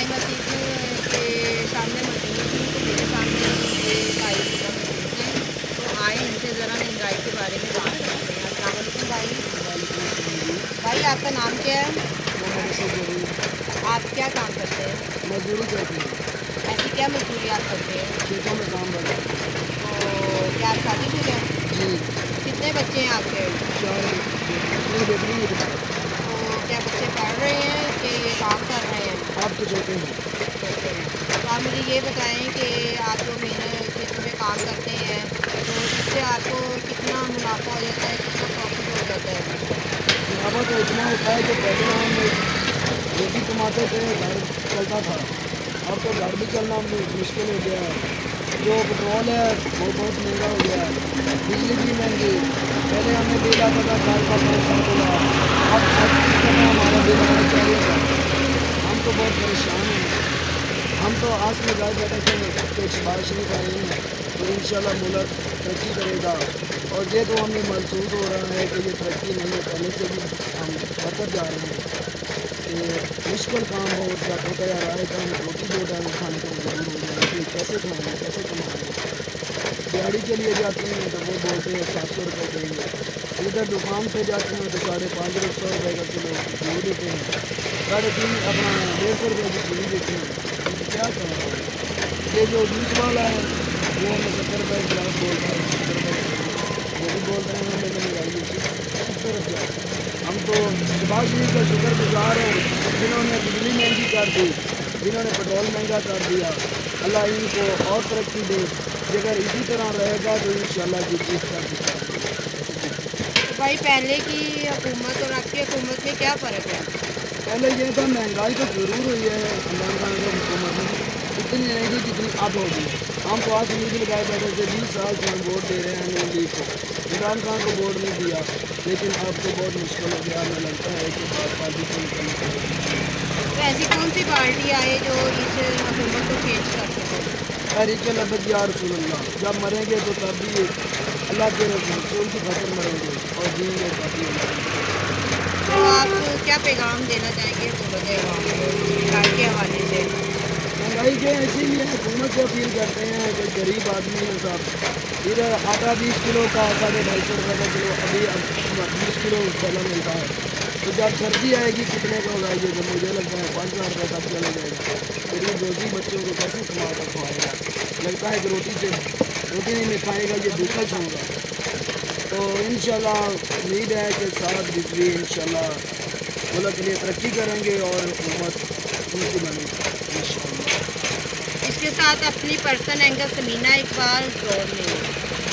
भाई मस्जिद के सामने मौजूद हूँ, तो मेरे सामने ये भाई मौजूद हैं। तो आए इनसे ज़रा महंगाई के बारे में बात करते हैं। अस्सलाम वालेकुम भाई। भाई आपका नाम क्या है? आप क्या काम करते हैं? मजदूरी करते हैं। ऐसी क्या मजदूरी आप करते हैं? खेतों में काम करते हैं। तो क्या आप शादीशुदा हैं? जी। कितने बच्चे हैं आपके? 4 बेटी बेटी है। तो क्या बच्चे पढ़ रहे हैं कि ये काम कर रहे हैं? आप तो छोटे हैं। छोटे हैं। तो आप मुझे ये बताएं कि आप जो मेहनत खेतों में काम करते हैं, तो इससे आपको कितना मुनाफा हो जाता है, कितना प्रॉफिट हो जाता है? मुनाफा तो इतना होता है कि पहले हम रोटी कमाते थे, घर चलता था। अब तो घर भी चलना मुश्किल हो गया है। जो पेट्रोल है वो बहुत महंगा हो गया है, बिजली भी महंगी। पहले हमें बिल आता था घर का 5-7 हज़ार, अब इस समय हमारा बिल आना चाहिए था। हम तो बहुत परेशान हैं। हम तो आस में गाय बैठे थे कुछ बारिश नहीं कर रही है, तो इंशाल्लाह मुल्क तरक्की करेगा। और ये तो हमें महसूस हो रहा है कि ये तरक्की नहीं है, पहले से भी हम बदतर जा रहे हैं। कि मुश्किल काम बहुत ज़्यादा होता जा रहा है कि हम रोटी 2 टाइम खाने को मजबूर हो गए हैं कि कैसे खाएँगे, कैसे कमाएँगे। दिहाड़ी के लिए जाते हैं तो वो बोलते हैं 700 रुपये देंगे। इधर दुकान पे जाते हैं तो 550 रुपये का किलो घी देते हैं, 350 अपना 150 रुपये की चीनी देते हैं। तो क्या करें? ये जो बीच वाला है वो हमें 70 रुपये गिलास बोलता है, 70 रुपये वो भी बोल रहे हैं हमें महंगाई है 70 रुपये। हम तो शहबाज शरीफ का शुक्रगुजार हैं जिन्होंने बिजली महंगी कर दी, जिन्होंने पेट्रोल महंगा कर दिया। अल्लाह इनको और तरक्की दे। अगर इसी तरह रहेगा तो इंशाल्लाह जी जीत कर दिखाएंगे। तो भाई पहले की हुकूमत और आपकी हुकूमत में क्या फ़र्क है? पहले ये था महंगाई तो ज़रूर हुई है इमरान खान की हुकूमत में, इतनी नहीं थी जितनी अब होगी। हम तो आज उम्मीद लगाए बैठे थे, 20 साल से हम वोट दे रहे हैं नून लीग को, इमरान खान को वोट नहीं दिया। लेकिन अब तो बहुत मुश्किल हो गया, हमें लगता है कि पार्टी को निकलना पड़ेगा। तो ऐसी कौन सी पार्टी आए जो इस हुकूमत को चेंज कर सके? तहरीक लबद या रसूलुल्लाह, जब मरेंगे तो तब भी अल्लाह के रसूल की खातिर मरेंगे और जिएंगे बाकी अल्लाह की। तो आप क्या पैगाम देना चाहेंगे हुकूमत अवाम को महंगाई के हवाले से? महंगाई के इसीलिए हुकूमत से अपील करते हैं कि गरीब आदमी है सब। इधर आटा 20 किलो का 250 रुपये का किलो, अभी अब 20 किलो पहला मिलता है। तो जब सर्दी आएगी कितने का होगा ये, तो मुझे लगता है 5,000 रुपये तक चला जाएगा। गरीब रोटी बच्चों को कैसे कमा कर खवाएगा? लगता है कि रोटी नहीं खाएगा, ये भूखा सोएगा। तो इंशाल्लाह उम्मीद है कि 7 इंशाल्लाह मुल्क के लिए तरक्की करेंगे और हुकूमत उनकी बनेगी इंशाल्लाह। इसके साथ अपनी पर्सन एंकर समीना इकबाल जोड़ लें।